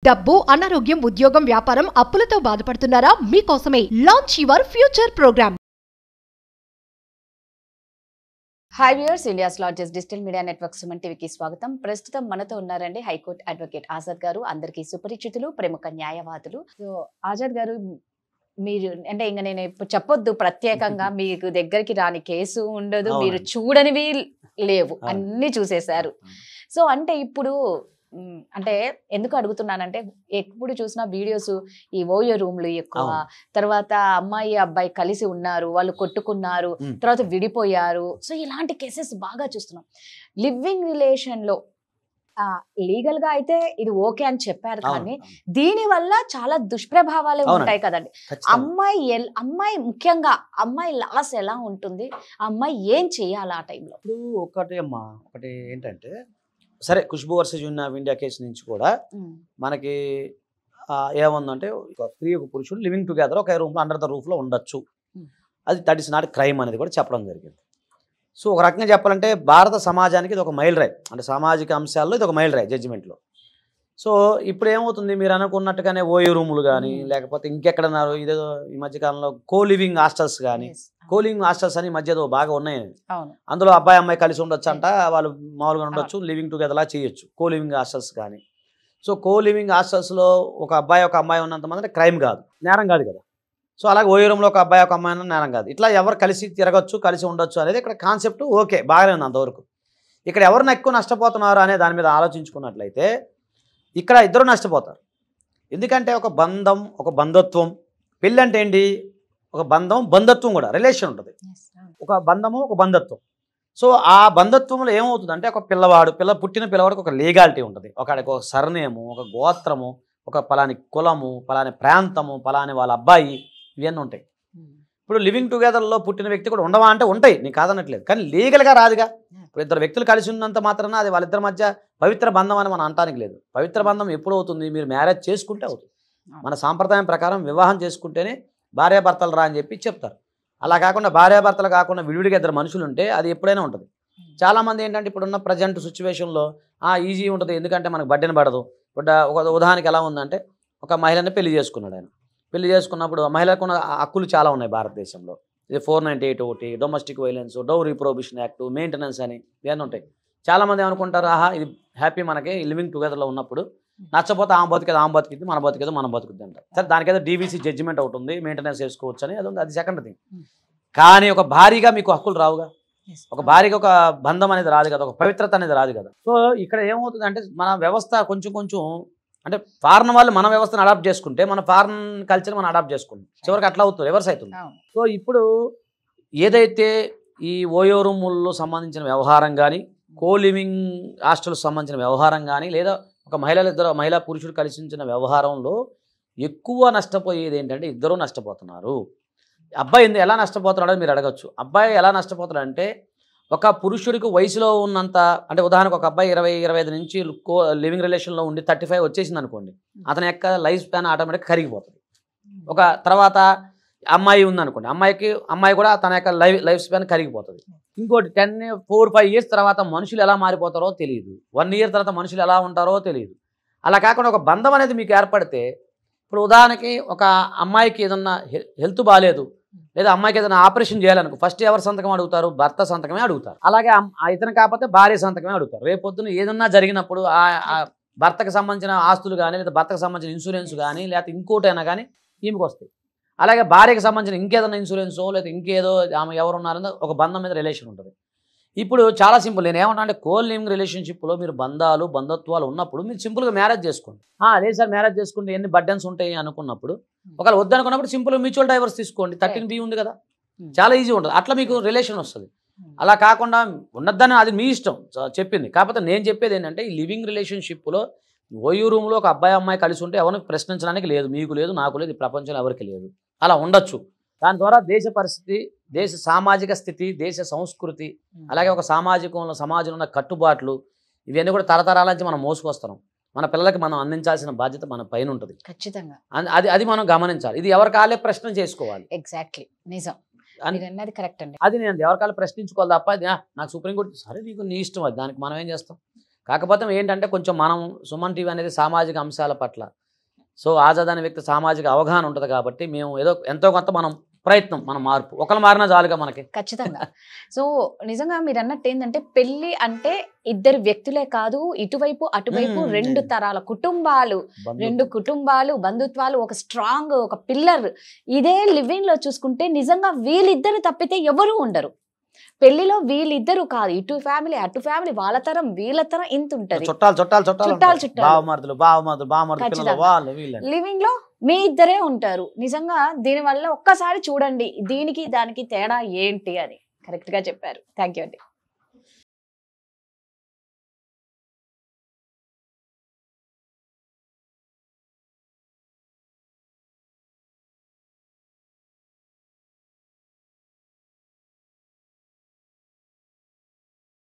డబ్బు, అనారోగ్యం, ఉద్యోగం, వ్యాపారం, అప్పులతో బాధపడుతున్నారా? మీకోసమే launch your future programme. Hi viewers, India's largest digital media network Suman టీవీకి స్వాగతం. ప్రస్తుతం మనతో ఉన్నారండి హైకోర్టు అడ్వకేట్ ఆజాద్ గారు. అందరికీ సుపరిచితులు, ప్రముఖ న్యాయవాదులు. సో ఆజాద్ గారు, మీరు అంటే ఇంకా నేను ఇప్పుడు చెప్పొద్దు ప్రత్యేకంగా, మీకు దగ్గరికి రాని కేసు ఉండదు, మీరు చూడనివి లేవు, అన్ని చూసేశారు. సో అంటే ఇప్పుడు అంటే ఎందుకు అడుగుతున్నానంటే, ఎప్పుడు చూసినా వీడియోస్ ఈ ఓయో రూమ్లు ఎక్కువ, తర్వాత అమ్మాయి అబ్బాయి కలిసి ఉన్నారు, వాళ్ళు కొట్టుకున్నారు, తర్వాత విడిపోయారు. సో ఇలాంటి కేసెస్ బాగా చూస్తున్నాం. లివింగ్ రిలేషన్ లో లీగల్ గా అయితే ఇది ఓకే అని చెప్పారు, కానీ దీని వల్ల చాలా దుష్ప్రభావాలు ఉంటాయి కదండి. అమ్మాయి ముఖ్యంగా అమ్మాయి లాస్ ఎలా ఉంటుంది, ఆ అమ్మాయి ఏం చెయ్యాలి ఆ టైంలో? ఒకటి ఏంటంటే, సరే Khushbu versus union of India case నుంచి కూడా మనకి ఏముందంటే, ఒక స్త్రీ ఒక పురుషుడు లివింగ్ టుగెదర్ ఒక రూమ్లో అండర్ ద రూఫ్లో ఉండొచ్చు, అది దట్ ఇస్ నాట్ క్రైమ్ అనేది కూడా చెప్పడం జరిగింది. సో ఒక రకంగా చెప్పాలంటే భారత సమాజానికి ఇది ఒక మైలురాయి, అంటే సామాజిక అంశాల్లో ఇది ఒక మైలురాయి జడ్జిమెంట్లో. సో ఇప్పుడు ఏమవుతుంది, మీరు అనుకున్నట్టుగానే ఓయో రూములు కానీ, లేకపోతే ఇంకెక్కడన్నారు ఇదేదో ఈ మధ్యకాలంలో కోలివింగ్ హాస్టల్స్ కానీ, కోలివింగ్ హాస్టల్స్ అని మధ్య ఏదో బాగా ఉన్నాయి. అందులో అబ్బాయి అమ్మాయి కలిసి ఉండొచ్చు అంట, వాళ్ళు మామూలుగా ఉండొచ్చు, లివింగ్ టుగెదర్లా చేయొచ్చు కోలివింగ్ హాస్టల్స్ కానీ. సో కోలివింగ్ హాస్టల్స్లో ఒక అబ్బాయి ఒక అమ్మాయి ఉన్నంత మంది క్రైమ్ కాదు, నేరం కాదు కదా. సో అలాగే ఓయో రూమ్లో ఒక అబ్బాయి ఒక అమ్మాయి ఉన్న నేరం కాదు. ఇట్లా ఎవరు కలిసి తిరగచ్చు, కలిసి ఉండొచ్చు అనేది ఇక్కడ కాన్సెప్ట్ ఓకే, బాగానే ఉంది అంతవరకు. ఇక్కడ ఎవరిని ఎక్కువ నష్టపోతున్నారు అనే దాని మీద ఆలోచించుకున్నట్లయితే ఇక్కడ ఇద్దరు నష్టపోతారు. ఎందుకంటే ఒక బంధం, ఒక బంధుత్వం, పెళ్ళి అంటే ఏంటి, ఒక బంధం బంధుత్వం కూడా రిలేషన్ ఉంటుంది, ఒక బంధము ఒక బంధుత్వం. సో ఆ బంధుత్వంలో ఏమవుతుందంటే, ఒక పుట్టిన పిల్లవాడికి ఒక లీగాలిటీ ఉంటుంది, ఒక సర్నేము, ఒక గోత్రము, ఒక పలాని కులము, పలాని ప్రాంతము, పలాని వాళ్ళ అబ్బాయి, ఇవన్నీ ఉంటాయి. ఇప్పుడు లివింగ్ టుగెదర్లో పుట్టిన వ్యక్తి కూడా ఉండవా అంటే ఉంటాయి, నీకు కాదనట్లేదు, కానీ లీగల్గా రాదుగా. ఇప్పుడు ఇద్దరు వ్యక్తులు కలిసి ఉన్నంత మాత్రాన అది వాళ్ళిద్దరి మధ్య పవిత్ర బంధం అని మనం అనటానికి లేదు. పవిత్ర బంధం ఎప్పుడు అవుతుంది, మీరు మ్యారేజ్ చేసుకుంటే అవుతుంది. మన సాంప్రదాయం ప్రకారం వివాహం చేసుకుంటేనే భార్యాభర్తలు రా అని చెప్పి చెప్తారు. అలా కాకుండా భార్యాభర్తలు కాకుండా విడివిడిగా ఇద్దరు మనుషులు ఉంటే అది ఎప్పుడైనా ఉంటుంది. చాలామంది ఏంటంటే ఇప్పుడున్న ప్రజెంట్ సిచ్యువేషన్లో ఈజీ ఉంటుంది, ఎందుకంటే మనకు బడ్డెని పడదు. ఒక ఉదాహరణకి ఎలా ఉందంటే, ఒక మహిళని పెళ్లి చేసుకున్నాడు ఆయన. పెళ్లి చేసుకున్నప్పుడు మహిళలకు ఉన్న హక్కులు చాలా ఉన్నాయి భారతదేశంలో. ఇది 498 ఒకటి, domestic violence, dowry prohibition act, maintenance అని ఇవన్నీ ఉంటాయి. చాలామంది ఏమనుకుంటారు, ఇది హ్యాపీ మనకి లివింగ్ టుగెదర్లో ఉన్నప్పుడు, నచ్చపోతే ఆమె బతికేది ఆమె బతికిద్ది, మన బతికేదో మనం బతుకుద్ది అంటారు. సరే దానికేదో డీవీసీ జడ్జిమెంట్ ఒకటి ఉంది, మెయింటెనెన్స్ చేసుకోవచ్చు అని, అది సెకండ్ థింగ్. కానీ ఒక భారీగా మీకు హక్కులు రావుగా, ఒక భారీగా ఒక బంధం అనేది రాదు కదా, ఒక పవిత్రత అనేది రాదు కదా. సో ఇక్కడ ఏమవుతుంది అంటే, మన వ్యవస్థ కొంచెం అంటే ఫారెన్ వాళ్ళు మన వ్యవస్థను అడాప్ట్ చేసుకుంటే, మన ఫారెన్ కల్చర్ మనం అడాప్ట్ చేసుకుంటాం, చివరికి అట్లా అవుతుంది, రివర్స్ అవుతుంది. సో ఇప్పుడు ఏదైతే ఈ ఓయో రూముల్లో సంబంధించిన వ్యవహారం కానీ, కోలివింగ్ హాస్టల్స్ సంబంధించిన వ్యవహారం కానీ, లేదా ఒక మహిళా పురుషుడు కలిసించిన వ్యవహారంలో ఎక్కువ నష్టపోయేది ఏంటంటే, ఇద్దరూ నష్టపోతున్నారు. అబ్బాయి ఎలా నష్టపోతున్నాడో మీరు అడగచ్చు. అబ్బాయి ఎలా నష్టపోతున్నాడు అంటే, ఒక పురుషుడికి వయసులో ఉన్నంత, అంటే ఉదాహరణకు ఒక అబ్బాయి 20-25 నుంచి లివింగ్ రిలేషన్లో ఉండి 35 వచ్చేసింది అనుకోండి, అతని యొక్క లైఫ్ స్పాన్ ఆటోమేటిక్గా కరిగిపోతుంది. ఒక తర్వాత అమ్మాయి ఉందనుకోండి, అమ్మాయి కూడా తన యొక్క లైఫ్ స్పాన్ కరిగిపోతుంది. ఇంకోటి 4-5 ఇయర్స్ తర్వాత మనుషులు ఎలా మారిపోతారో తెలియదు, 1 ఇయర్ తర్వాత మనుషులు ఎలా ఉంటారో తెలియదు. అలా కాకుండా ఒక బంధం అనేది మీకు ఏర్పడితే, ఇప్పుడు ఉదాహరణకి ఒక అమ్మాయికి ఏదన్నా హెల్త్ బాగాలేదు, లేదా అమ్మాయికి ఏదైనా ఆపరేషన్ చేయాలనుకో, ఫస్ట్ ఎవరి సంతకం అడుగుతారు, భర్త సంతకమే అడుగుతారు. అలాగే ఇతను కాకపోతే భార్య సంతకమే అడుగుతారు. రేపొద్దున ఏదన్నా జరిగినప్పుడు ఆ భర్తకు సంబంధించిన ఆస్తులు కానీ, లేదా భర్తకు సంబంధించిన ఇన్సూరెన్స్ కానీ, లేకపోతే ఇంకోటైనా కానీ ఈమెకు వస్తాయి. అలాగే భార్యకు సంబంధించిన ఇంకేదైనా ఇన్సూరెన్సో, లేదా ఇంకేదో ఆమె ఎవరున్నారో ఒక బంధం మీద రిలేషన్ ఉంటుంది. ఇప్పుడు చాలా సింపుల్, నేను ఏమన్నా అంటే, కోలివింగ్ రిలేషన్షిప్లో మీరు బంధుత్వాలు ఉన్నప్పుడు మీరు సింపుల్గా మ్యారేజ్ చేసుకోండి. అదే సార్ మ్యారేజ్ చేసుకుంటే ఎన్ని బర్డెన్స్ ఉంటాయి అనుకున్నప్పుడు, ఒకవేళ వద్దనుకున్నప్పుడు సింపుల్గా మ్యూచువల్ డైవర్స్ తీసుకోండి, 13B ఉంది కదా, చాలా ఈజీ ఉంటుంది, అట్లా మీకు రిలేషన్ వస్తుంది. అలా కాకుండా ఉన్నదని అది మీ ఇష్టం చెప్పింది. కాకపోతే నేను చెప్పేది ఏంటంటే, ఈ లివింగ్ రిలేషన్షిప్లో ఓయూ రూమ్లో ఒక అబ్బాయి అమ్మాయి కలిసి ఉంటే ఎవరికి ప్రశ్నించడానికి లేదు, మీకు లేదు, నాకు లేదు, ఈ ప్రపంచంలో ఎవరికి లేదు. అలా ఉండొచ్చు. దాని ద్వారా దేశ పరిస్థితి, దేశ సామాజిక స్థితి, దేశ సంస్కృతి, అలాగే ఒక సమాజంలో ఉన్న కట్టుబాట్లు, ఇవన్నీ కూడా తరతరాల నుంచి మనం మోసుకొస్తాం. మన పిల్లలకి మనం అందించాల్సిన బాధ్యత మన పైన ఉంటుంది ఖచ్చితంగా. అది మనం గమనించాలి. ఇది ఎవరి కాలే ప్రశ్న చేసుకోవాలి. ఎగ్జాక్ట్లీ, నిజం, అన్నది కరెక్ట్ అండి. అది నేను ఎవరి కాలే ప్రశ్నించుకోవాలి తప్ప, నాకు సుప్రీంకోర్టు సరే నీకు నీ ఇష్టం, అది దానికి మనం ఏం చేస్తాం. కాకపోతే ఏంటంటే కొంచెం మనం సుమన్ టీవీ అనేది సామాజిక అంశాల పట్ల సో ఆజాద్ అనే వ్యక్తి సామాజిక అవగాహన ఉంటుంది కాబట్టి మేము ఏదో ఎంతో కొంత మనం ప్రయత్నం మన మార్పు ఒకరు మారినా చాలుగా మనకి. ఖచ్చితంగా. సో నిజంగా మీరు అన్నట్టు ఏంటంటే పెళ్లి అంటే ఇద్దరు వ్యక్తులే కాదు, ఇటువైపు అటువైపు రెండు తరాల కుటుంబాలు, రెండు కుటుంబాలు, బంధుత్వాలు, ఒక స్ట్రాంగ్ ఒక పిల్లర్. ఇదే లివింగ్ లో చూసుకుంటే నిజంగా వీళ్ళిద్దరు తప్పితే ఎవరు ఉండరు. పెళ్లిలో వీళ్ళిద్దరు కాదు, ఇటు ఫ్యామిలీ అటు ఫ్యామిలీ, వాళ్ళ తరం వీళ్ళ తరం ఇంత ఉంటది. లివింగ్ లో మీ ఇద్దరే ఉంటారు. నిజంగా దీని వల్ల ఒక్కసారి చూడండి దీనికి దానికి తేడా ఏంటి అని కరెక్ట్ గా చెప్పారు. థ్యాంక్ యూ అండి.